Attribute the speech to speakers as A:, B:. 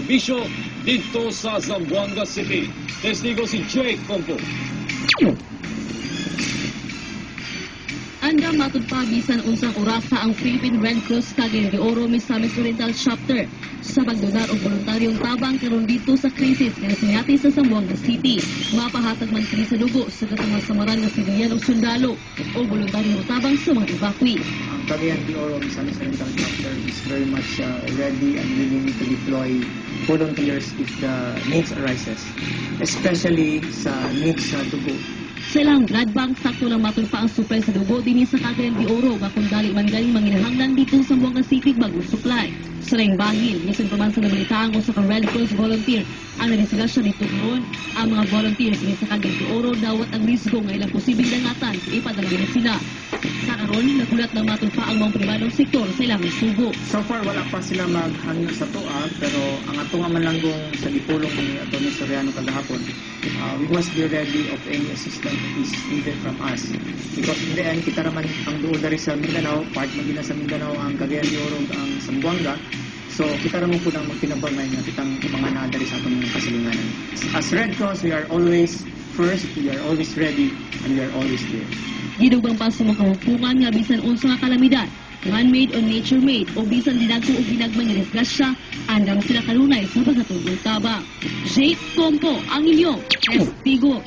A: serbisyo dito sa Zamboanga City. Testigo si Jake Compo.
B: Anda matud pa bisan unsang orasa ang Philippine Red Cross Cagayan de Oro Misamis Oriental Chapter sa pagdonar og voluntaryong tabang karon dito sa krisis nga sinati sa Zamboanga City. Mapahatag man kini sa dugo sa katong samaran nga sibilyan ug sundalo o voluntaryong tabang sa mga evacuee.
C: Ang Cagayan de Oro Misamis Oriental Chapter is very much ready and willing to deploy volunteers if the needs arises, especially sa needs sa dugo.
B: Sa ilang blood bank, sakto lang matulpa ang supply sa dugo din sa Cagayan de Oro nga kung dali man galing manginahanglan dito sa Zamboanga City bagong supply. Sa layong bahil, bisan pa man sa nabalitaan ko sa Red Cross volunteer, ang narisila siya dito noon, ang mga volunteers ni sa Cagayan de Oro dawat ang risgo nga ilang posibleng dangatan ipadalagin sila. Sa karon, nagulat na matulpa ang mga pribadong sektor sa ilang sugo.
C: So far, wala pa sila maghangyo sa tuwa, pero ang ato nga man lang sa gipulong ni Atty. Soriano kagahapon, we must be ready of any assistance is needed from us. Because in the end, kita naman ang duol dari sa Mindanao, part man din sa Mindanao ang Cagayan de Oro ang Zamboanga. So, kita naman po nang magpinabangay na kitang mga nadari sa atong kasilinganan. As Red Cross, we are always first, we are always ready, and we are always there.
B: Gidugang pa sa mga kahupungan nga bisan unsa nga kalamidad, man-made o nature-made o bisan dinagko o ginagman nga disgrasya, andam sila kanunay sa paghatulong tabang. Jake Compo, ang inyong testigo.